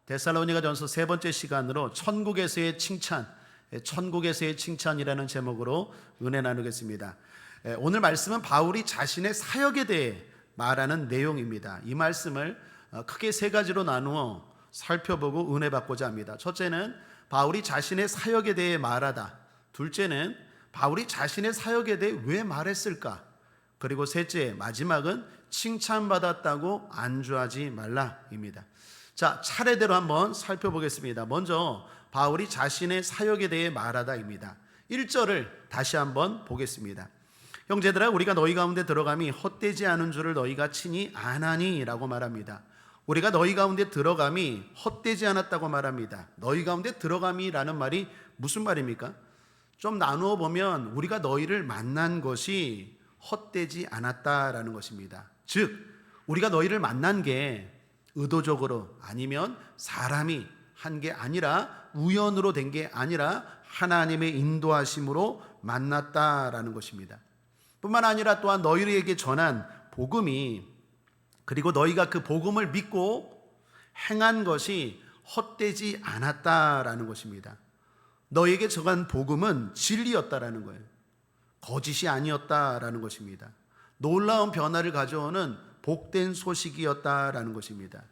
데살로니가전서 세 번째 시간으로 천국에서의 칭찬, 천국에서의 칭찬이라는 제목으로 은혜 나누겠습니다. 오늘 말씀은 바울이 자신의 사역에 대해 말하는 내용입니다. 이 말씀을 크게 세 가지로 나누어 살펴보고 은혜 받고자 합니다. 첫째는 바울이 자신의 사역에 대해 말하다. 둘째는 바울이 자신의 사역에 대해 왜 말했을까? 그리고 셋째, 마지막은 칭찬받았다고 안주하지 말라입니다. 자, 차례대로 한번 살펴보겠습니다. 먼저 바울이 자신의 사역에 대해 말하다입니다. 1절을 다시 한번 보겠습니다. 형제들아, 우리가 너희 가운데 들어감이 헛되지 않은 줄을 너희가 친히 아나니 라고 말합니다. 우리가 너희 가운데 들어감이 헛되지 않았다고 말합니다. 너희 가운데 들어감이 라는 말이 무슨 말입니까? 좀 나누어 보면 우리가 너희를 만난 것이 헛되지 않았다라는 것입니다. 즉, 우리가 너희를 만난 게 의도적으로 아니면 사람이 한 게 아니라 우연으로 된 게 아니라 하나님의 인도하심으로 만났다라는 것입니다. 뿐만 아니라 또한 너희에게 전한 복음이, 그리고 너희가 그 복음을 믿고 행한 것이 헛되지 않았다라는 것입니다. 너희에게 전한 복음은 진리였다라는 거예요. 거짓이 아니었다라는 것입니다. 놀라운 변화를 가져오는 복된 소식이었다라는 것입니다.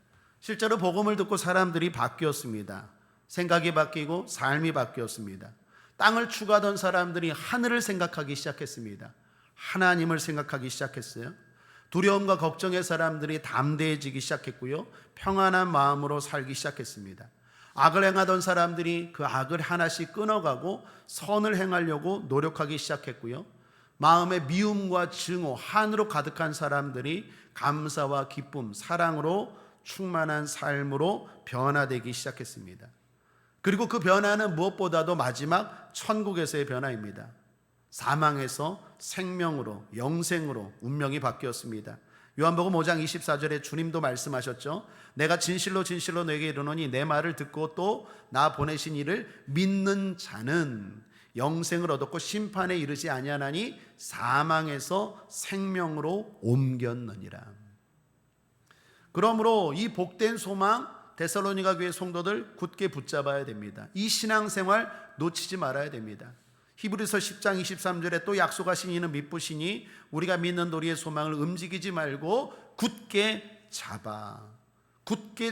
실제로 복음을 듣고 사람들이 바뀌었습니다. 생각이 바뀌고 삶이 바뀌었습니다. 땅을 추구하던 사람들이 하늘을 생각하기 시작했습니다. 하나님을 생각하기 시작했어요. 두려움과 걱정의 사람들이 담대해지기 시작했고요, 평안한 마음으로 살기 시작했습니다. 악을 행하던 사람들이 그 악을 하나씩 끊어가고 선을 행하려고 노력하기 시작했고요, 마음의 미움과 증오, 한으로 가득한 사람들이 감사와 기쁨, 사랑으로 충만한 삶으로 변화되기 시작했습니다. 그리고 그 변화는 무엇보다도 마지막 천국에서의 변화입니다. 사망에서 생명으로, 영생으로 운명이 바뀌었습니다. 요한복음 5장 24절에 주님도 말씀하셨죠. 내가 진실로 진실로 너에게 이르노니 내 말을 듣고 또 나 보내신 이를 믿는 자는 영생을 얻었고 심판에 이르지 아니하나니 사망에서 생명으로 옮겼느니라. 그러므로 이 복된 소망, 데살로니가 교회 성도들 굳게 붙잡아야 됩니다. 이 신앙생활 놓치지 말아야 됩니다. 히브리서 10장 23절에 또 약속하신 이는 믿으시니 우리가 믿는 우리의 소망을 움직이지 말고 굳게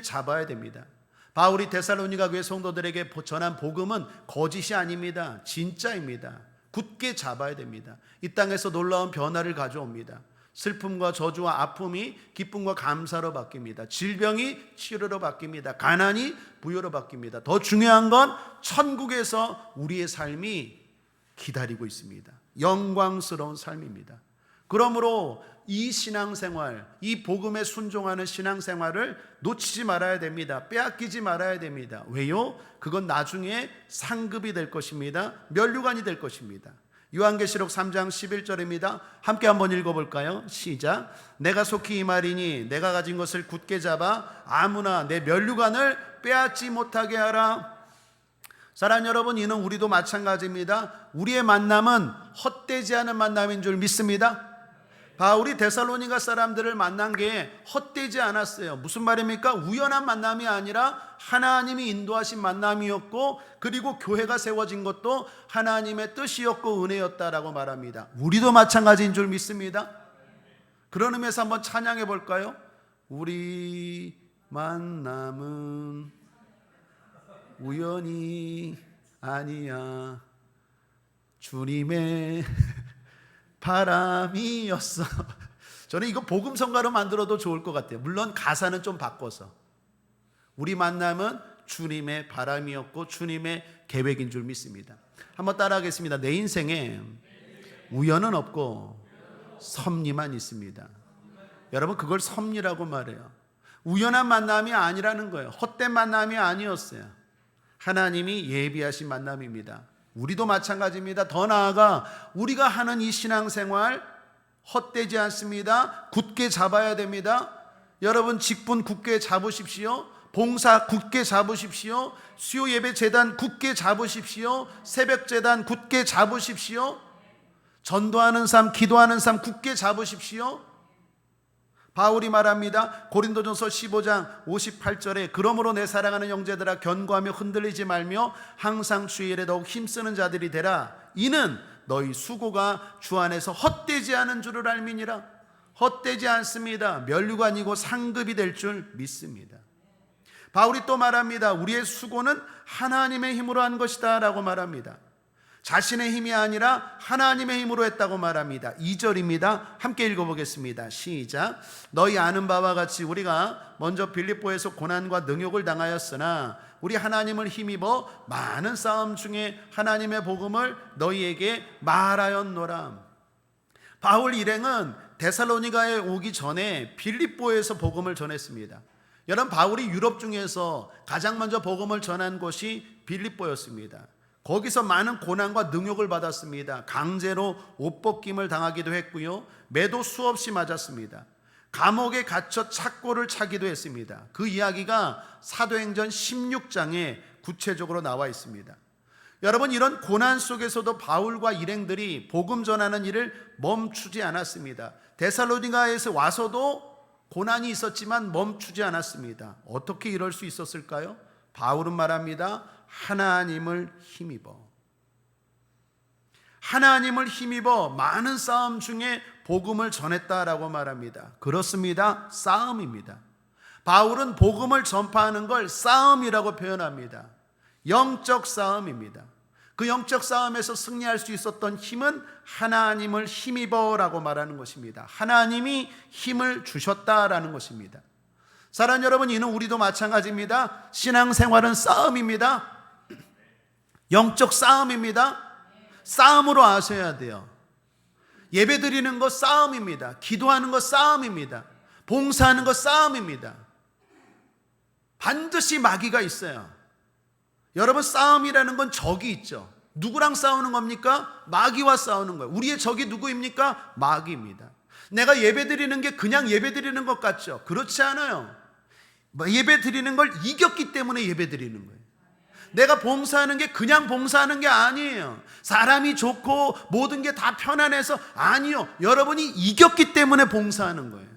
잡아야 됩니다. 바울이 데살로니가 교회 성도들에게 전한 복음은 거짓이 아닙니다. 진짜입니다. 굳게 잡아야 됩니다. 이 땅에서 놀라운 변화를 가져옵니다. 슬픔과 저주와 아픔이 기쁨과 감사로 바뀝니다. 질병이 치료로 바뀝니다. 가난이 부여로 바뀝니다. 더 중요한 건 천국에서 우리의 삶이 기다리고 있습니다. 영광스러운 삶입니다. 그러므로 이 신앙생활, 이 복음에 순종하는 신앙생활을 놓치지 말아야 됩니다. 빼앗기지 말아야 됩니다. 왜요? 그건 나중에 상급이 될 것입니다. 면류관이 될 것입니다. 요한계시록 3장 11절입니다. 함께 한번 읽어볼까요? 시작. 내가 속히 이 말이니 내가 가진 것을 굳게 잡아 아무나 내 면류관을 빼앗지 못하게 하라. 사랑하는 여러분, 이는 우리도 마찬가지입니다. 우리의 만남은 헛되지 않은 만남인 줄 믿습니다. 바울이 데살로니가 사람들을 만난 게 헛되지 않았어요. 무슨 말입니까? 우연한 만남이 아니라 하나님이 인도하신 만남이었고, 그리고 교회가 세워진 것도 하나님의 뜻이었고 은혜였다라고 말합니다. 우리도 마찬가지인 줄 믿습니다. 그런 의미에서 한번 찬양해 볼까요? 우리 만남은 우연이 아니야, 주님의 바람이었어. 저는 이거 복음성가로 만들어도 좋을 것 같아요. 물론 가사는 좀 바꿔서. 우리 만남은 주님의 바람이었고 주님의 계획인 줄 믿습니다. 한번 따라하겠습니다. 내 인생에 우연은 없고 섭리만 있습니다. 여러분, 그걸 섭리라고 말해요. 우연한 만남이 아니라는 거예요. 헛된 만남이 아니었어요. 하나님이 예비하신 만남입니다. 우리도 마찬가지입니다. 더 나아가 우리가 하는 이 신앙생활 헛되지 않습니다. 굳게 잡아야 됩니다. 여러분, 직분 굳게 잡으십시오. 봉사 굳게 잡으십시오. 수요 예배 재단 굳게 잡으십시오. 새벽 재단 굳게 잡으십시오. 전도하는 삶, 기도하는 삶 굳게 잡으십시오. 바울이 말합니다. 고린도전서 15장 58절에 그러므로 내 사랑하는 형제들아 견고하며 흔들리지 말며 항상 주의 일에 더욱 힘쓰는 자들이 되라. 이는 너희 수고가 주 안에서 헛되지 않은 줄을 알미니라. 헛되지 않습니다. 면류가 아니고 상급이 될 줄 믿습니다. 바울이 또 말합니다. 우리의 수고는 하나님의 힘으로 한 것이다 라고 말합니다. 자신의 힘이 아니라 하나님의 힘으로 했다고 말합니다. 2절입니다. 함께 읽어보겠습니다. 시작. 너희 아는 바와 같이 우리가 먼저 빌립보에서 고난과 능욕을 당하였으나 우리 하나님을 힘입어 많은 싸움 중에 하나님의 복음을 너희에게 말하였노라. 바울 일행은 데살로니가에 오기 전에 빌립보에서 복음을 전했습니다. 여러분, 바울이 유럽 중에서 가장 먼저 복음을 전한 곳이 빌립보였습니다. 거기서 많은 고난과 능욕을 받았습니다. 강제로 옷 벗김을 당하기도 했고요, 매도 수없이 맞았습니다. 감옥에 갇혀 착고를 차기도 했습니다. 그 이야기가 사도행전 16장에 구체적으로 나와 있습니다. 여러분, 이런 고난 속에서도 바울과 일행들이 복음 전하는 일을 멈추지 않았습니다. 데살로니가에서 와서도 고난이 있었지만 멈추지 않았습니다. 어떻게 이럴 수 있었을까요? 바울은 말합니다. 하나님을 힘입어 많은 싸움 중에 복음을 전했다라고 말합니다. 그렇습니다. 싸움입니다. 바울은 복음을 전파하는 걸 싸움이라고 표현합니다. 영적 싸움입니다. 그 영적 싸움에서 승리할 수 있었던 힘은 하나님을 힘입어라고 말하는 것입니다. 하나님이 힘을 주셨다라는 것입니다. 사랑하는 여러분, 이는 우리도 마찬가지입니다. 신앙생활은 싸움입니다. 영적 싸움입니다. 싸움으로 아셔야 돼요. 예배드리는 거 싸움입니다. 기도하는 거 싸움입니다. 봉사하는 거 싸움입니다. 반드시 마귀가 있어요. 여러분, 싸움이라는 건 적이 있죠. 누구랑 싸우는 겁니까? 마귀와 싸우는 거예요. 우리의 적이 누구입니까? 마귀입니다. 내가 예배드리는 게 그냥 예배드리는 것 같죠? 그렇지 않아요. 예배드리는 걸 이겼기 때문에 예배드리는 거예요. 내가 봉사하는 게 그냥 봉사하는 게 아니에요. 사람이 좋고 모든 게 다 편안해서 아니요. 여러분이 이겼기 때문에 봉사하는 거예요.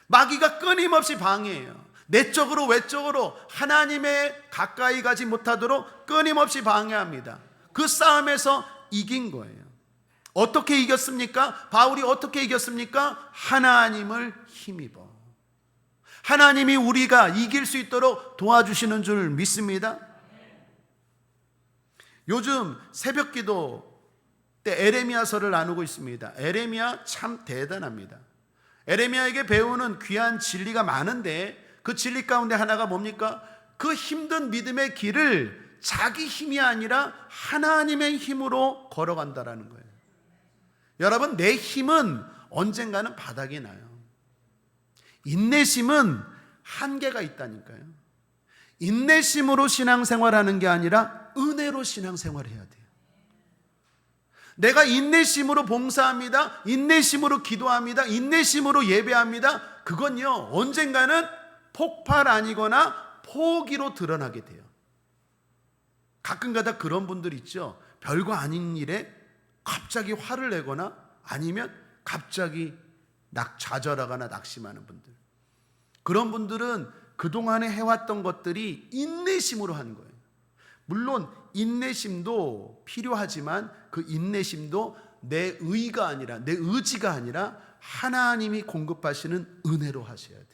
마귀가 끊임없이 방해해요. 내적으로 외적으로 하나님에 가까이 가지 못하도록 끊임없이 방해합니다. 그 싸움에서 이긴 거예요. 어떻게 이겼습니까? 바울이 어떻게 이겼습니까? 하나님을 힘입어. 하나님이 우리가 이길 수 있도록 도와주시는 줄 믿습니다. 요즘 새벽기도 때 에레미야서를 나누고 있습니다. 에레미야 참 대단합니다. 에레미야에게 배우는 귀한 진리가 많은데 그 진리 가운데 하나가 뭡니까? 그 힘든 믿음의 길을 자기 힘이 아니라 하나님의 힘으로 걸어간다라는 거예요. 여러분, 내 힘은 언젠가는 바닥이 나요. 인내심은 한계가 있다니까요. 인내심으로 신앙생활하는 게 아니라 은혜로 신앙생활해야 돼요. 내가 인내심으로 봉사합니다. 인내심으로 기도합니다. 인내심으로 예배합니다. 그건요, 언젠가는 폭발 아니거나 포기로 드러나게 돼요. 가끔가다 그런 분들 있죠. 별거 아닌 일에 갑자기 화를 내거나 아니면 갑자기 좌절하거나 낙심하는 분들. 그런 분들은 그동안에 해왔던 것들이 인내심으로 한 거예요. 물론 인내심도 필요하지만 그 인내심도 내 의가 아니라, 내 의지가 아니라 하나님이 공급하시는 은혜로 하셔야 돼요.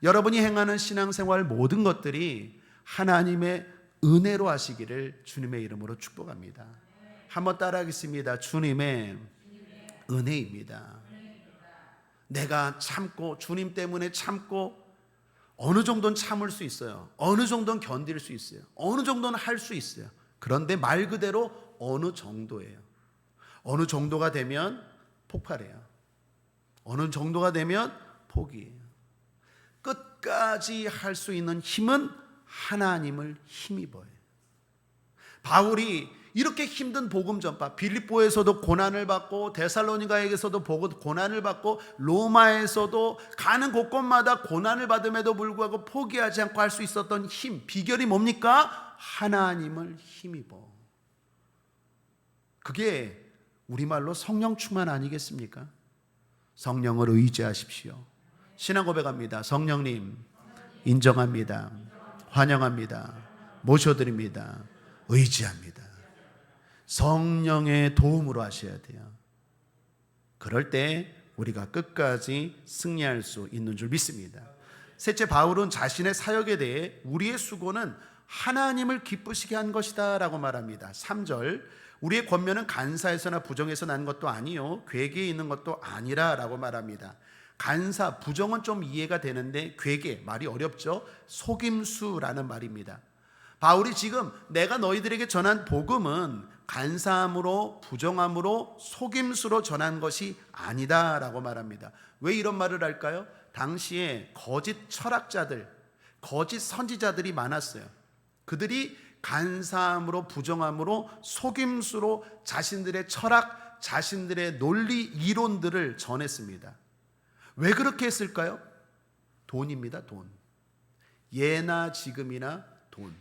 여러분이 행하는 신앙생활 모든 것들이 하나님의 은혜로 하시기를 주님의 이름으로 축복합니다. 한번 따라하겠습니다. 주님의 은혜입니다. 내가 참고, 주님 때문에 참고, 어느 정도는 참을 수 있어요. 어느 정도는 견딜 수 있어요. 어느 정도는 할 수 있어요. 그런데 말 그대로 어느 정도예요. 어느 정도가 되면 폭발해요. 어느 정도가 되면 포기해요. 끝까지 할 수 있는 힘은 하나님을 힘입어요. 바울이 이렇게 힘든 복음 전파, 빌립보에서도 고난을 받고 데살로니가에게서도 고난을 받고 로마에서도 가는 곳곳마다 고난을 받음에도 불구하고 포기하지 않고 할 수 있었던 힘, 비결이 뭡니까? 하나님을 힘입어. 그게 우리말로 성령 충만 아니겠습니까? 성령을 의지하십시오. 신앙 고백합니다. 성령님 인정합니다. 환영합니다. 모셔드립니다. 의지합니다. 성령의 도움으로 하셔야 돼요. 그럴 때 우리가 끝까지 승리할 수 있는 줄 믿습니다. 셋째, 바울은 자신의 사역에 대해 우리의 수고는 하나님을 기쁘시게 한 것이다 라고 말합니다. 3절, 우리의 권면은 간사에서나 부정에서 난 것도 아니요 괴계에 있는 것도 아니라 라고 말합니다. 간사, 부정은 좀 이해가 되는데 괴계, 말이 어렵죠. 속임수라는 말입니다. 바울이 지금 내가 너희들에게 전한 복음은 간사함으로 부정함으로 속임수로 전한 것이 아니다 라고 말합니다. 왜 이런 말을 할까요? 당시에 거짓 철학자들, 거짓 선지자들이 많았어요. 그들이 간사함으로 부정함으로 속임수로 자신들의 철학, 자신들의 논리 이론들을 전했습니다. 왜 그렇게 했을까요? 돈입니다. 돈. 예나 지금이나 돈.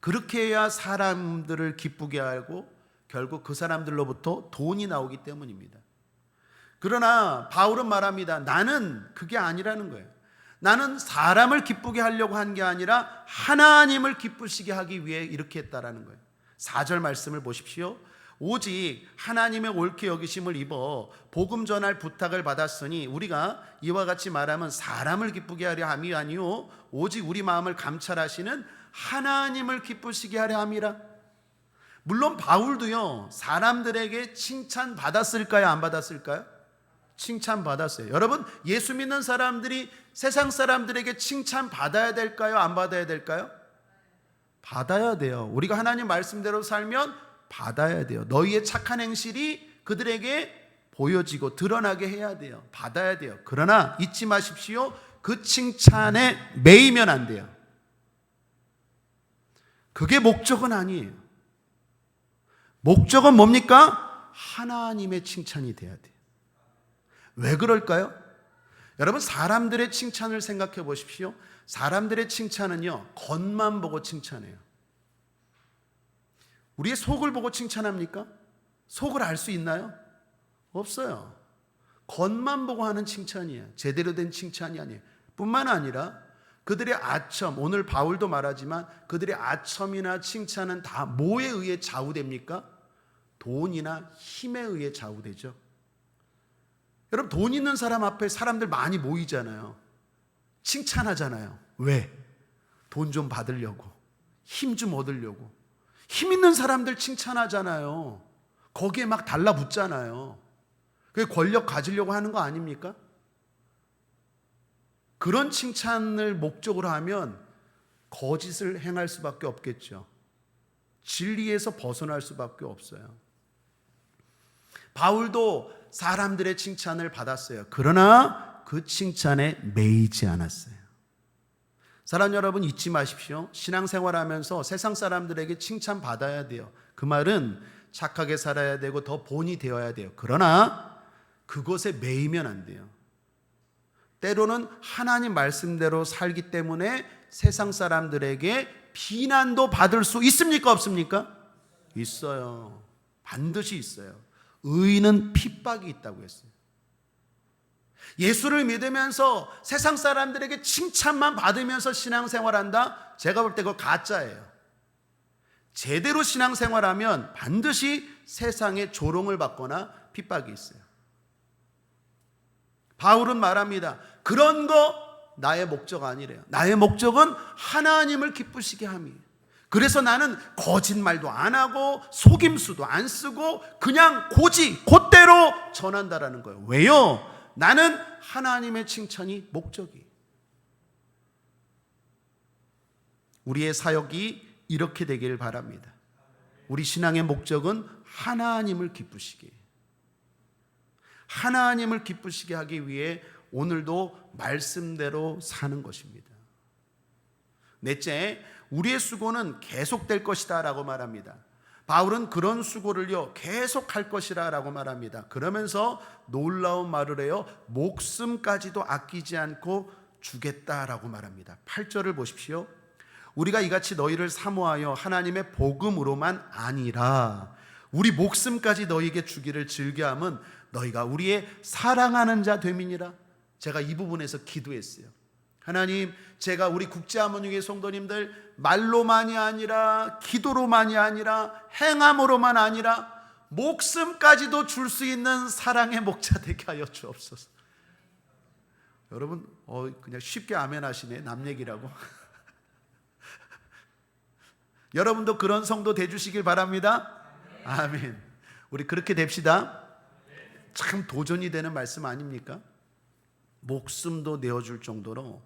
그렇게 해야 사람들을 기쁘게 하고 결국 그 사람들로부터 돈이 나오기 때문입니다. 그러나 바울은 말합니다. 나는 그게 아니라는 거예요. 나는 사람을 기쁘게 하려고 한 게 아니라 하나님을 기쁘시게 하기 위해 이렇게 했다라는 거예요. 4절 말씀을 보십시오. 오직 하나님의 옳게 여기심을 입어 복음 전할 부탁을 받았으니 우리가 이와 같이 말하면 사람을 기쁘게 하려 함이 아니요 오직 우리 마음을 감찰하시는 하나님을 기쁘시게 하려 함이라. 물론 바울도요 사람들에게 칭찬 받았을까요? 안 받았을까요? 칭찬 받았어요. 여러분, 예수 믿는 사람들이 세상 사람들에게 칭찬 받아야 될까요? 안 받아야 될까요? 받아야 돼요. 우리가 하나님 말씀대로 살면 받아야 돼요. 너희의 착한 행실이 그들에게 보여지고 드러나게 해야 돼요. 받아야 돼요. 그러나 잊지 마십시오. 그 칭찬에 매이면 안 돼요. 그게 목적은 아니에요. 목적은 뭡니까? 하나님의 칭찬이 돼야 돼요. 왜 그럴까요? 여러분, 사람들의 칭찬을 생각해 보십시오. 사람들의 칭찬은요, 겉만 보고 칭찬해요. 우리의 속을 보고 칭찬합니까? 속을 알 수 있나요? 없어요. 겉만 보고 하는 칭찬이에요. 제대로 된 칭찬이 아니에요. 뿐만 아니라 그들의 아첨, 오늘 바울도 말하지만 그들의 아첨이나 칭찬은 다 뭐에 의해 좌우됩니까? 돈이나 힘에 의해 좌우되죠. 여러분, 돈 있는 사람 앞에 사람들 많이 모이잖아요. 칭찬하잖아요. 왜? 돈 좀 받으려고, 힘 좀 얻으려고. 힘 있는 사람들 칭찬하잖아요. 거기에 막 달라붙잖아요. 그게 권력 가지려고 하는 거 아닙니까? 그런 칭찬을 목적으로 하면 거짓을 행할 수밖에 없겠죠. 진리에서 벗어날 수밖에 없어요. 바울도 사람들의 칭찬을 받았어요. 그러나 그 칭찬에 매이지 않았어요. 사랑 여러분, 잊지 마십시오. 신앙생활하면서 세상 사람들에게 칭찬받아야 돼요. 그 말은 착하게 살아야 되고 더 본이 되어야 돼요. 그러나 그것에 매이면 안 돼요. 때로는 하나님 말씀대로 살기 때문에 세상 사람들에게 비난도 받을 수 있습니까? 없습니까? 있어요. 반드시 있어요. 의인은 핍박이 있다고 했어요. 예수를 믿으면서 세상 사람들에게 칭찬만 받으면서 신앙생활한다? 제가 볼 때 그거 가짜예요. 제대로 신앙생활하면 반드시 세상에 조롱을 받거나 핍박이 있어요. 바울은 말합니다. 그런 거 나의 목적 아니래요. 나의 목적은 하나님을 기쁘시게 함이에요. 그래서 나는 거짓말도 안 하고 속임수도 안 쓰고 그냥 곧대로 전한다라는 거예요. 왜요? 나는 하나님의 칭찬이 목적이에요. 우리의 사역이 이렇게 되길 바랍니다. 우리 신앙의 목적은 하나님을 기쁘시게, 하나님을 기쁘시게 하기 위해 오늘도 말씀대로 사는 것입니다. 넷째, 우리의 수고는 계속될 것이다 라고 말합니다. 바울은 그런 수고를요 계속할 것이라 라고 말합니다. 그러면서 놀라운 말을 해요. 목숨까지도 아끼지 않고 주겠다라고 말합니다. 8절을 보십시오. 우리가 이같이 너희를 사모하여 하나님의 복음으로만 아니라 우리 목숨까지 너희에게 주기를 즐겨함은 너희가 우리의 사랑하는 자 됨이니라. 제가 이 부분에서 기도했어요. 하나님, 제가 우리 국제하모니교회 성도님들 말로만이 아니라 기도로만이 아니라 행함으로만 아니라 목숨까지도 줄 수 있는 사랑의 목자 되게 하여 주옵소서. 여러분 그냥 쉽게 아멘 하시네. 남 얘기라고. 여러분도 그런 성도 되주시길 바랍니다. 아멘. 우리 그렇게 됩시다. 참 도전이 되는 말씀 아닙니까? 목숨도 내어줄 정도로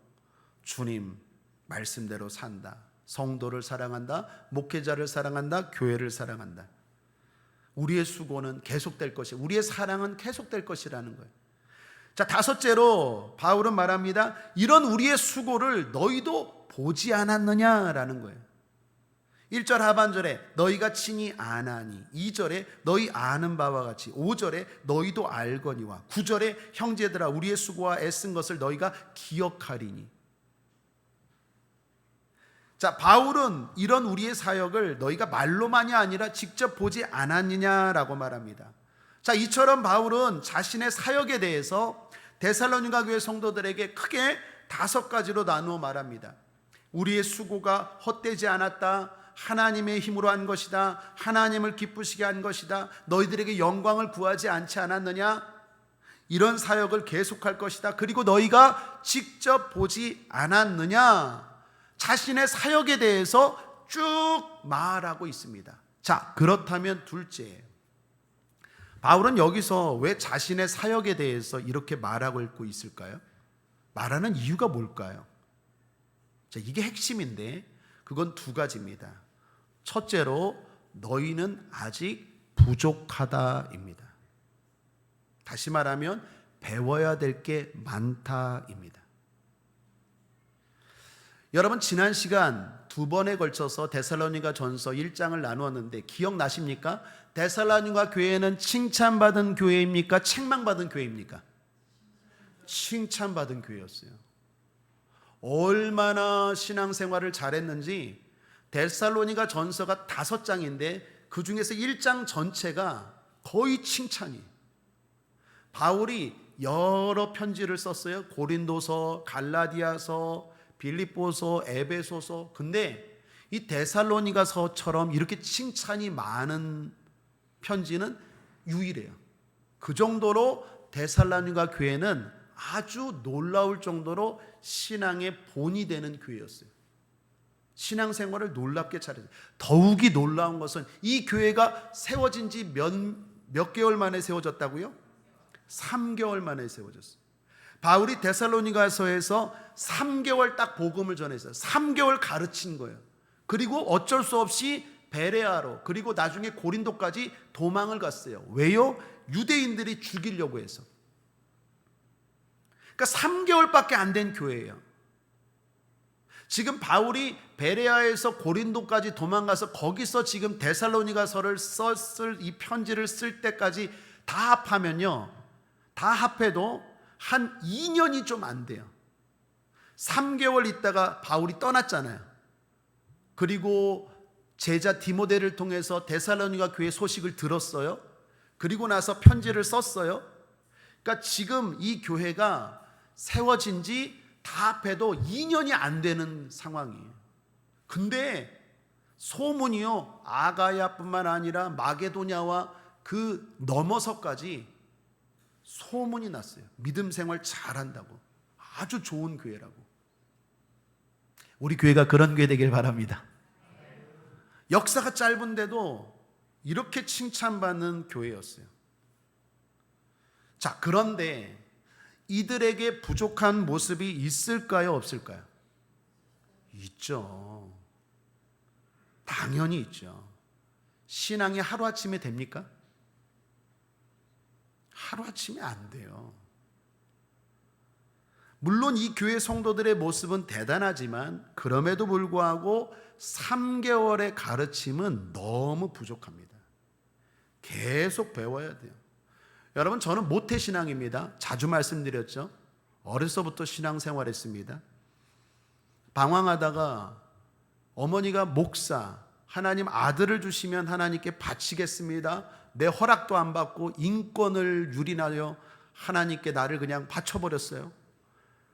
주님 말씀대로 산다. 성도를 사랑한다. 목회자를 사랑한다. 교회를 사랑한다. 우리의 수고는 계속될 것이, 우리의 사랑은 계속될 것이라는 거예요. 자, 다섯째로 바울은 말합니다. 이런 우리의 수고를 너희도 보지 않았느냐라는 거예요. 1절 하반절에 너희가 친히 아나니, 2절에 너희 아는 바와 같이, 5절에 너희도 알거니와, 9절에 형제들아 우리의 수고와 애쓴 것을 너희가 기억하리니. 자, 바울은 이런 우리의 사역을 너희가 말로만이 아니라 직접 보지 않았느냐라고 말합니다. 자, 이처럼 바울은 자신의 사역에 대해서 데살로니가 교회 성도들에게 크게 5가지로 나누어 말합니다. 우리의 수고가 헛되지 않았다. 하나님의 힘으로 한 것이다. 하나님을 기쁘시게 한 것이다. 너희들에게 영광을 구하지 않지 않았느냐? 이런 사역을 계속할 것이다. 그리고 너희가 직접 보지 않았느냐? 자신의 사역에 대해서 쭉 말하고 있습니다. 자, 그렇다면 둘째, 바울은 여기서 왜 자신의 사역에 대해서 이렇게 말하고 있고 있을까요? 말하는 이유가 뭘까요? 자, 이게 핵심인데 그건 2가지입니다. 첫째로 너희는 아직 부족하다입니다. 다시 말하면 배워야 될 게 많다입니다. 여러분, 지난 시간 2번에 걸쳐서 데살로니가 전서 1장을 나누었는데 기억나십니까? 데살로니가 교회는 칭찬받은 교회입니까? 책망받은 교회입니까? 칭찬받은 교회였어요. 얼마나 신앙생활을 잘했는지 데살로니가 전서가 5장인데 그 중에서 1장 전체가 거의 칭찬이에요. 바울이 여러 편지를 썼어요. 고린도서, 갈라디아서, 빌립보서, 에베소서. 근데 이 데살로니가서처럼 이렇게 칭찬이 많은 편지는 유일해요. 그 정도로 데살로니가 교회는 아주 놀라울 정도로 신앙의 본이 되는 교회였어요. 신앙생활을 놀랍게 잘했어요. 더욱이 놀라운 것은 이 교회가 세워진 지 몇 개월 만에 세워졌다고요? 3개월 만에 세워졌어요. 바울이 데살로니가서에서 3개월 딱 복음을 전했어요. 3개월 가르친 거예요. 그리고 어쩔 수 없이 베레아로, 그리고 나중에 고린도까지 도망을 갔어요. 왜요? 유대인들이 죽이려고 해서. 그러니까 3개월밖에 안 된 교회예요. 지금 바울이 베레아에서 고린도까지 도망가서 거기서 지금 데살로니가서를 썼을 이 편지를 쓸 때까지 다 합하면요, 다 합해도 한 2년이 좀 안 돼요. 3개월 있다가 바울이 떠났잖아요. 그리고 제자 디모데를 통해서 데살로니가 교회 소식을 들었어요. 그리고 나서 편지를 썼어요. 그러니까 지금 이 교회가 세워진 지 다 합해도 2년이 안 되는 상황이에요. 근데 소문이요, 아가야뿐만 아니라 마게도냐와 그 넘어서까지 소문이 났어요. 믿음 생활 잘한다고, 아주 좋은 교회라고. 우리 교회가 그런 교회 되길 바랍니다. 역사가 짧은데도 이렇게 칭찬받는 교회였어요. 자, 그런데 이들에게 부족한 모습이 있을까요, 없을까요? 있죠. 당연히 있죠. 신앙이 하루아침에 됩니까? 하루아침에 안 돼요. 물론 이 교회 성도들의 모습은 대단하지만 그럼에도 불구하고 3개월의 가르침은 너무 부족합니다. 계속 배워야 돼요. 여러분, 저는 모태신앙입니다. 자주 말씀드렸죠. 어려서부터 신앙생활했습니다. 방황하다가 어머니가 목사, 하나님 아들을 주시면 하나님께 바치겠습니다. 내 허락도 안 받고 인권을 유린하여 하나님께 나를 그냥 바쳐버렸어요.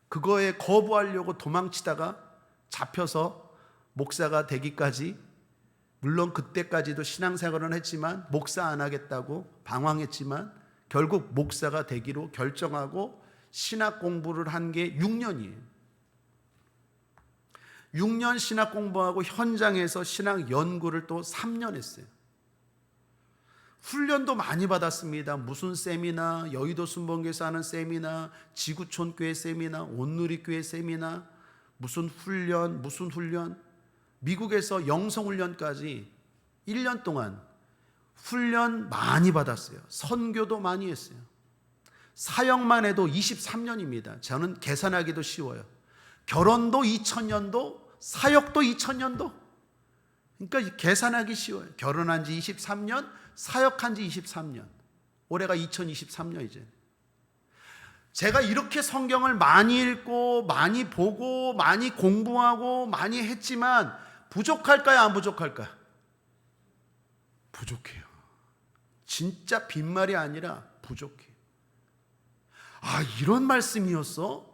그거에 거부하려고 도망치다가 잡혀서 목사가 되기까지, 물론 그때까지도 신앙생활은 했지만 목사 안 하겠다고 방황했지만 결국 목사가 되기로 결정하고 신학 공부를 한 게 6년이에요. 6년 신학 공부하고 현장에서 신학 연구를 또 3년 했어요. 훈련도 많이 받았습니다. 무슨 세미나, 여의도 순복음교회에서 하는 세미나, 지구촌 교회 세미나, 온누리 교회 세미나, 무슨 훈련, 미국에서 영성훈련까지 1년 동안 훈련 많이 받았어요. 선교도 많이 했어요. 사역만 해도 23년입니다. 저는 계산하기도 쉬워요. 결혼도 2000년도, 사역도 2000년도. 그러니까 계산하기 쉬워요. 결혼한 지 23년, 사역한 지 23년. 올해가 2023년이죠. 제가 이렇게 성경을 많이 읽고 많이 보고 많이 공부하고 많이 했지만 부족할까요? 안 부족할까요? 부족해요. 진짜 빈말이 아니라 부족해요. 아, 이런 말씀이었어?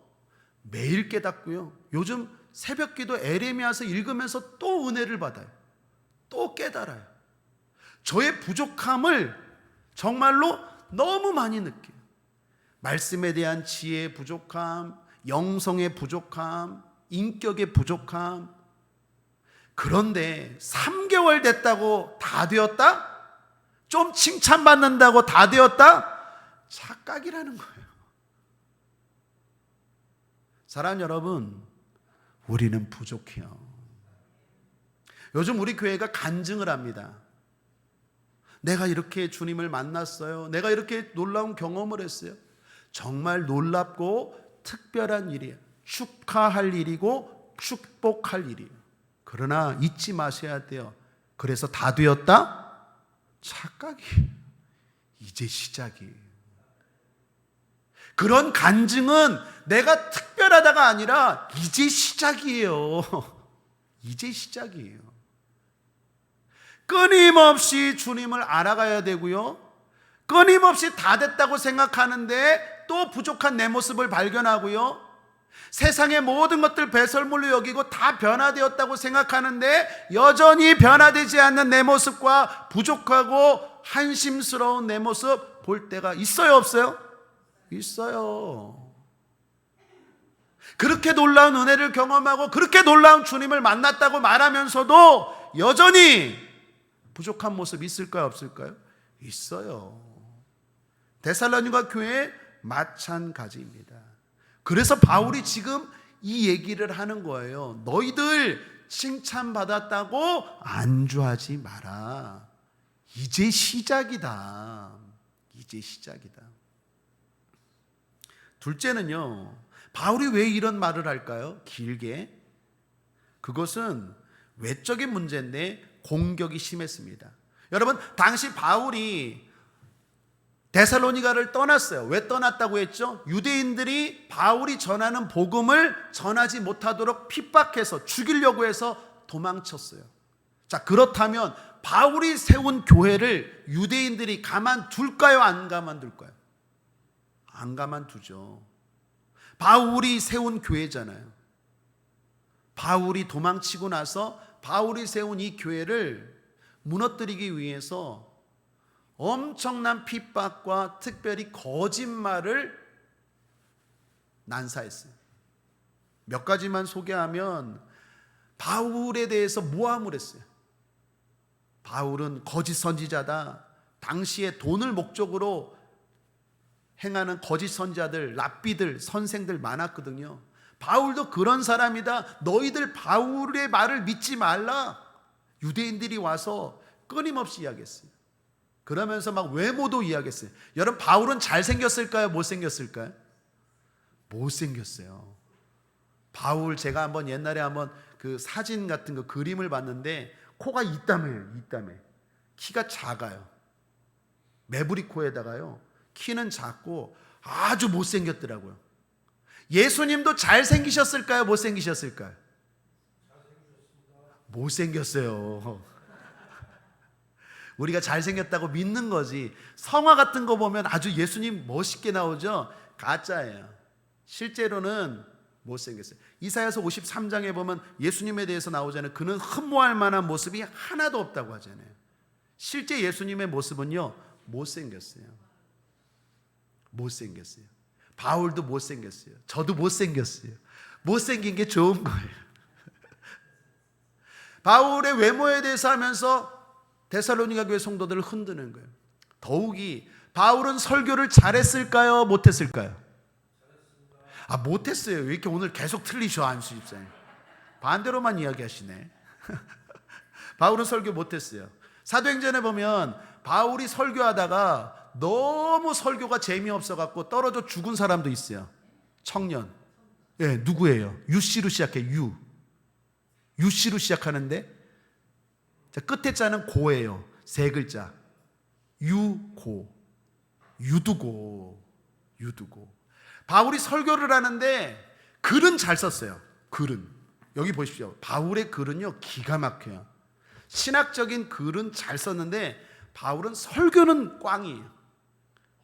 매일 깨닫고요. 요즘 새벽기도 에레미야서 읽으면서 또 은혜를 받아요. 또 깨달아요. 저의 부족함을 정말로 너무 많이 느껴요. 말씀에 대한 지혜의 부족함, 영성의 부족함, 인격의 부족함. 그런데 3개월 됐다고 다 되었다? 좀 칭찬받는다고 다 되었다? 착각이라는 거예요. 사랑하는 여러분, 우리는 부족해요. 요즘 우리 교회가 간증을 합니다. 내가 이렇게 주님을 만났어요. 내가 이렇게 놀라운 경험을 했어요. 정말 놀랍고 특별한 일이에요. 축하할 일이고 축복할 일이에요. 그러나 잊지 마셔야 돼요. 그래서 다 되었다? 착각이에요. 이제 시작이에요. 그런 간증은 내가 특별하다가 아니라 이제 시작이에요. 이제 시작이에요. 끊임없이 주님을 알아가야 되고요. 끊임없이 다 됐다고 생각하는데 또 부족한 내 모습을 발견하고요. 세상의 모든 것들 배설물로 여기고 다 변화되었다고 생각하는데 여전히 변화되지 않는 내 모습과 부족하고 한심스러운 내 모습 볼 때가 있어요, 없어요? 있어요. 그렇게 놀라운 은혜를 경험하고 그렇게 놀라운 주님을 만났다고 말하면서도 여전히 부족한 모습 있을까요, 없을까요? 있어요. 데살로니가 교회 마찬가지입니다. 그래서 바울이 지금 이 얘기를 하는 거예요. 너희들 칭찬받았다고 안주하지 마라. 이제 시작이다. 이제 시작이다. 둘째는요, 바울이 왜 이런 말을 할까요? 길게. 그것은 외적인 문제인데 공격이 심했습니다. 여러분, 당시 바울이 데살로니가를 떠났어요. 왜 떠났다고 했죠? 유대인들이 바울이 전하는 복음을 전하지 못하도록 핍박해서 죽이려고 해서 도망쳤어요. 자, 그렇다면 바울이 세운 교회를 유대인들이 가만둘까요? 안 가만둘까요? 안 가만두죠. 바울이 세운 교회잖아요. 바울이 도망치고 나서 바울이 세운 이 교회를 무너뜨리기 위해서 엄청난 핍박과 특별히 거짓말을 난사했어요. 몇 가지만 소개하면 바울에 대해서 모함을 했어요. 바울은 거짓 선지자다. 당시에 돈을 목적으로 행하는 거짓 선지자들, 랍비들, 선생들 많았거든요. 바울도 그런 사람이다. 너희들 바울의 말을 믿지 말라. 유대인들이 와서 끊임없이 이야기했어요. 그러면서 막 외모도 이야기했어요. 여러분, 바울은 잘생겼을까요? 못생겼을까요? 못생겼어요. 바울, 제가 한번 옛날에 한번 그 사진 같은 거 그림을 봤는데 코가 이따매요. 이따매. 키가 작아요. 매부리 코에다가요. 키는 작고 아주 못생겼더라고요. 예수님도 잘생기셨을까요? 못생기셨을까요? 못생겼어요. 우리가 잘생겼다고 믿는 거지. 성화 같은 거 보면 아주 예수님 멋있게 나오죠. 가짜예요. 실제로는 못생겼어요. 이사야서 53장에 보면 예수님에 대해서 나오잖아요. 그는 흠모할 만한 모습이 하나도 없다고 하잖아요. 실제 예수님의 모습은요, 못생겼어요. 못생겼어요. 바울도 못생겼어요. 저도 못생겼어요. 못생긴 게 좋은 거예요. 바울의 외모에 대해서 하면서 데살로니가 교회 성도들을 흔드는 거예요. 더욱이 바울은 설교를 잘했을까요? 못했을까요? 못했어요. 왜 이렇게 오늘 계속 틀리셔, 안수 집사님. 반대로만 이야기하시네. 바울은 설교 못했어요. 사도행전에 보면 바울이 설교하다가 너무 설교가 재미없어갖고 떨어져 죽은 사람도 있어요. 청년. 예, 누구예요? 유씨로 시작해. 유씨로 시작하는데 끝에 자는 고예요. 세 글자. 유고. 유두고. 바울이 설교를 하는데 글은 잘 썼어요. 글은. 여기 보십시오. 바울의 글은요, 기가 막혀요. 신학적인 글은 잘 썼는데 바울은 설교는 꽝이에요.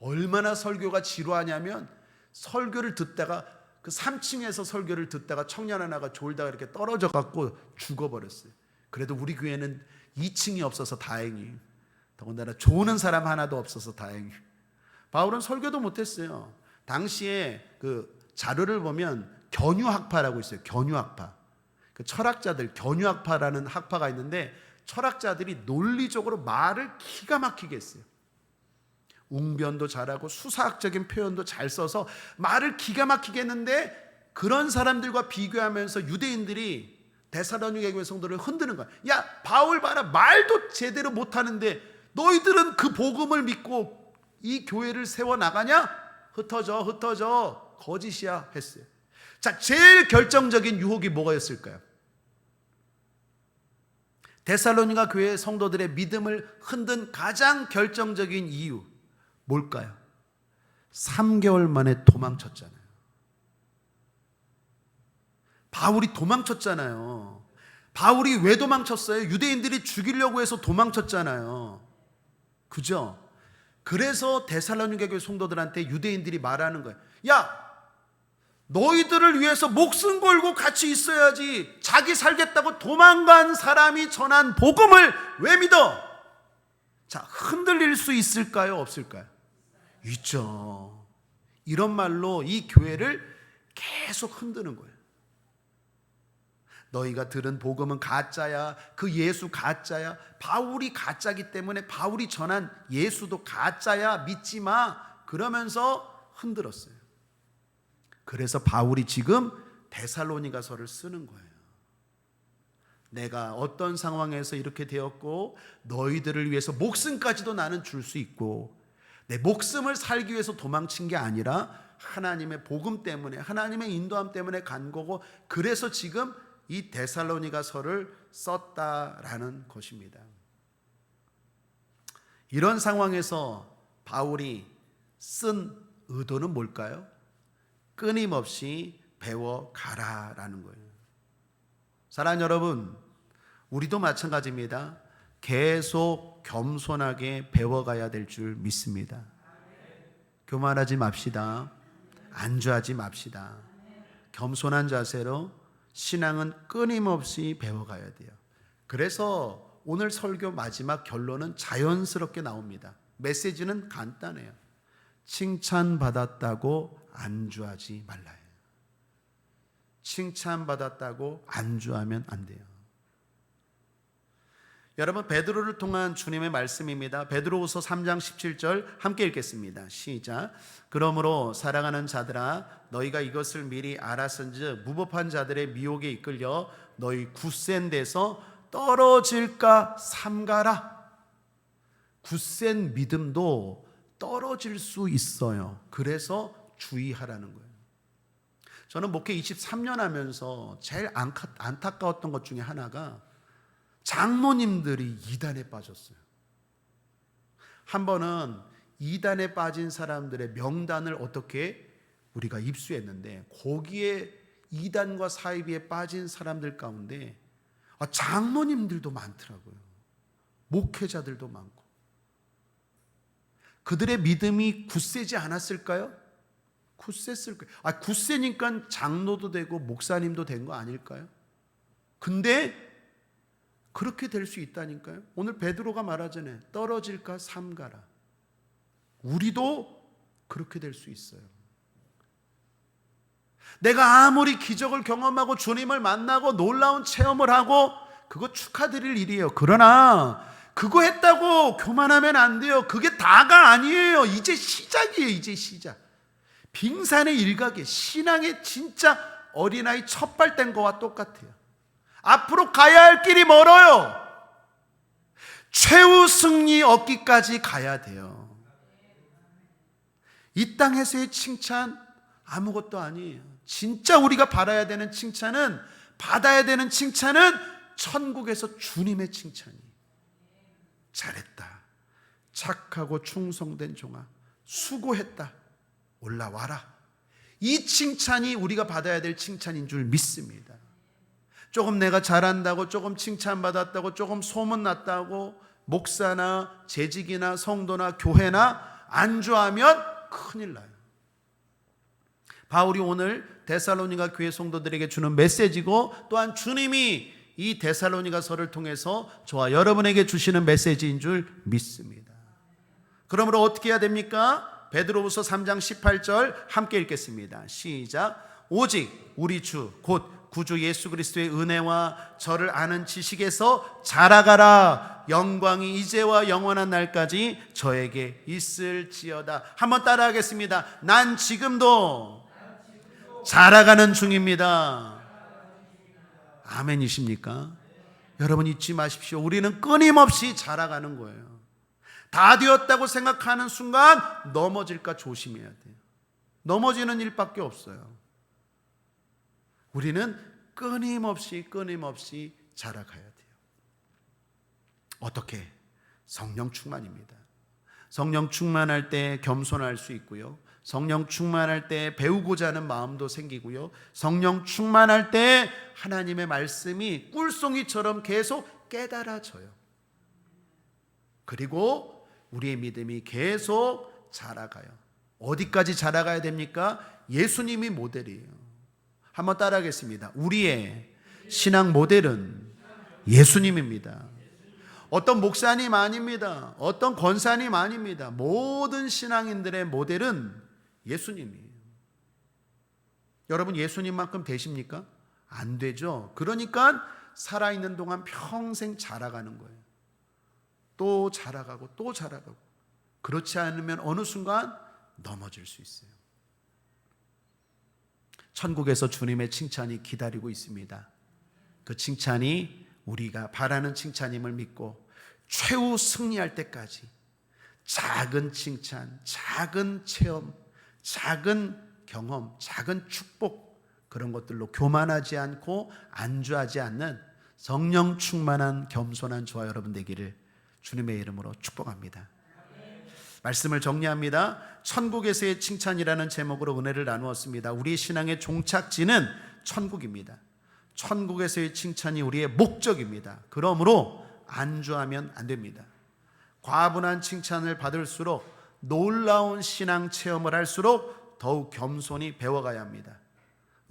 얼마나 설교가 지루하냐면 설교를 듣다가 그 3층에서 설교를 듣다가 청년 하나가 졸다가 이렇게 떨어져 갖고 죽어버렸어요. 그래도 우리 교회는 2층이 없어서 다행히, 더군다나 조는 사람 하나도 없어서 다행히. 바울은 설교도 못했어요. 당시에 그 자료를 보면 견유학파라고 있어요. 견유학파. 그 철학자들 견유학파라는 학파가 있는데 철학자들이 논리적으로 말을 기가 막히게 했어요. 웅변도 잘하고 수사학적인 표현도 잘 써서 말을 기가 막히게 했는데 그런 사람들과 비교하면서 유대인들이 데살로니가 교회 성도를 흔드는 거야. 야, 바울 봐라. 말도 제대로 못하는데 너희들은 그 복음을 믿고 이 교회를 세워나가냐? 흩어져. 거짓이야 했어요. 자, 제일 결정적인 유혹이 뭐였을까요? 데살로니가 교회 성도들의 믿음을 흔든 가장 결정적인 이유 뭘까요? 3개월 만에 도망쳤잖아요. 바울이 도망쳤잖아요. 바울이 왜 도망쳤어요? 유대인들이 죽이려고 해서 도망쳤잖아요. 그죠? 그래서 데살로니가 교회 성도들한테 유대인들이 말하는 거예요. 야, 너희들을 위해서 목숨 걸고 같이 있어야지. 자기 살겠다고 도망간 사람이 전한 복음을 왜 믿어? 자, 흔들릴 수 있을까요? 없을까요? 있죠. 이런 말로 이 교회를 계속 흔드는 거예요. 너희가 들은 복음은 가짜야. 그 예수 가짜야. 바울이 가짜기 때문에 바울이 전한 예수도 가짜야. 믿지 마. 그러면서 흔들었어요. 그래서 바울이 지금 데살로니가서를 쓰는 거예요. 내가 어떤 상황에서 이렇게 되었고 너희들을 위해서 목숨까지도 나는 줄 수 있고 내 목숨을 살기 위해서 도망친 게 아니라 하나님의 복음 때문에 하나님의 인도함 때문에 간 거고 그래서 지금 이 데살로니가서를 썼다라는 것입니다. 이런 상황에서 바울이 쓴 의도는 뭘까요? 끊임없이 배워가라라는 거예요. 사랑하는 여러분, 우리도 마찬가지입니다. 계속 겸손하게 배워가야 될 줄 믿습니다. 교만하지 맙시다. 안주하지 맙시다. 겸손한 자세로 신앙은 끊임없이 배워가야 돼요. 그래서 오늘 설교 마지막 결론은 자연스럽게 나옵니다. 메시지는 간단해요. 칭찬받았다고 안주하지 말라요. 칭찬받았다고 안주하면 안 돼요. 여러분, 베드로를 통한 주님의 말씀입니다. 베드로후서 3장 17절 함께 읽겠습니다. 시작. 그러므로 사랑하는 자들아 너희가 이것을 미리 알았은즉 무법한 자들의 미혹에 이끌려 너희 굳센 데서 떨어질까 삼가라. 굳센 믿음도 떨어질 수 있어요. 그래서 주의하라는 거예요. 저는 목회 23년 하면서 제일 안타까웠던 것 중에 하나가 장로님들이 이단에 빠졌어요. 한 번은 이단에 빠진 사람들의 명단을 어떻게 우리가 입수했는데 거기에 이단과 사이비에 빠진 사람들 가운데 장로님들도 많더라고요. 목회자들도 많고. 그들의 믿음이 굳세지 않았을까요? 굳셌을 거예요. 굳세니까 장로도 되고 목사님도 된 거 아닐까요? 근데 그렇게 될 수 있다니까요. 오늘 베드로가 말하잖아요. 떨어질까 삼가라. 우리도 그렇게 될 수 있어요. 내가 아무리 기적을 경험하고 주님을 만나고 놀라운 체험을 하고 그거 축하드릴 일이에요. 그러나 그거 했다고 교만하면 안 돼요. 그게 다가 아니에요. 이제 시작이에요. 이제 시작. 빙산의 일각에 신앙의 진짜 어린아이 첫발 뗀 거와 똑같아요. 앞으로 가야 할 길이 멀어요. 최후 승리 얻기까지 가야 돼요. 이 땅에서의 칭찬 아무것도 아니에요. 진짜 우리가 받아야 되는 칭찬은 천국에서 주님의 칭찬이에요. 잘했다. 착하고 충성된 종아. 수고했다. 올라와라. 이 칭찬이 우리가 받아야 될 칭찬인 줄 믿습니다. 조금 내가 잘한다고, 조금 칭찬받았다고, 조금 소문났다고 목사나 재직이나 성도나 교회나 안주하면 큰일 나요. 바울이 오늘 데살로니가 교회 성도들에게 주는 메시지고, 또한 주님이 이 데살로니가서를 통해서 저와 여러분에게 주시는 메시지인 줄 믿습니다. 그러므로 어떻게 해야 됩니까? 베드로후서 3장 18절 함께 읽겠습니다. 시작. 오직 우리 주 곧 구주 예수 그리스도의 은혜와 저를 아는 지식에서 자라가라. 영광이 이제와 영원한 날까지 저에게 있을지어다. 한번 따라하겠습니다. 난 지금도 자라가는 중입니다. 아멘이십니까? 여러분 잊지 마십시오. 우리는 끊임없이 자라가는 거예요. 다 되었다고 생각하는 순간 넘어질까 조심해야 돼요. 넘어지는 일밖에 없어요. 우리는 끊임없이 자라가야 돼요. 어떻게? 성령 충만입니다. 성령 충만할 때 겸손할 수 있고요. 성령 충만할 때 배우고자 하는 마음도 생기고요. 성령 충만할 때 하나님의 말씀이 꿀송이처럼 계속 깨달아져요. 그리고 우리의 믿음이 계속 자라가요. 어디까지 자라가야 됩니까? 예수님이 모델이에요. 한번 따라하겠습니다. 우리의 신앙 모델은 예수님입니다. 어떤 목사님 아닙니다. 어떤 권사님 아닙니다. 모든 신앙인들의 모델은 예수님이에요. 여러분 예수님만큼 되십니까? 안 되죠. 그러니까 살아있는 동안 평생 자라가는 거예요. 또 자라가고 또 자라가고. 그렇지 않으면 어느 순간 넘어질 수 있어요. 천국에서 주님의 칭찬이 기다리고 있습니다. 그 칭찬이 우리가 바라는 칭찬임을 믿고 최후 승리할 때까지 작은 칭찬, 작은 체험, 작은 경험, 작은 축복, 그런 것들로 교만하지 않고 안주하지 않는 성령 충만한 겸손한 저와 여러분 되기를 주님의 이름으로 축복합니다. 말씀을 정리합니다. 천국에서의 칭찬이라는 제목으로 은혜를 나누었습니다. 우리 신앙의 종착지는 천국입니다. 천국에서의 칭찬이 우리의 목적입니다. 그러므로 안주하면 안 됩니다. 과분한 칭찬을 받을수록, 놀라운 신앙 체험을 할수록 더욱 겸손히 배워가야 합니다.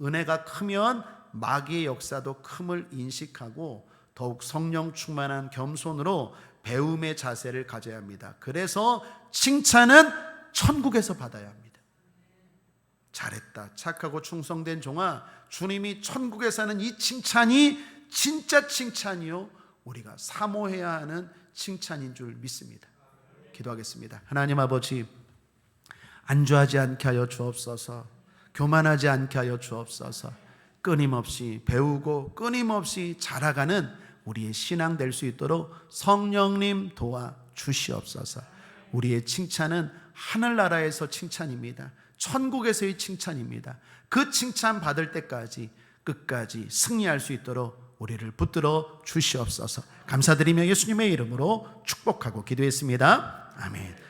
은혜가 크면 마귀의 역사도 큼을 인식하고 더욱 성령 충만한 겸손으로 배움의 자세를 가져야 합니다. 그래서 칭찬은 천국에서 받아야 합니다. 잘했다, 착하고 충성된 종아, 주님이 천국에서 하는 이 칭찬이 진짜 칭찬이요, 우리가 사모해야 하는 칭찬인 줄 믿습니다. 기도하겠습니다. 하나님 아버지, 안주하지 않게 하여 주옵소서. 교만하지 않게 하여 주옵소서. 끊임없이 배우고 끊임없이 자라가는 우리의 신앙 될 수 있도록 성령님 도와 주시옵소서. 우리의 칭찬은 하늘나라에서 칭찬입니다. 천국에서의 칭찬입니다. 그 칭찬 받을 때까지 끝까지 승리할 수 있도록 우리를 붙들어 주시옵소서. 감사드리며 예수님의 이름으로 축복하고 기도했습니다. 아멘.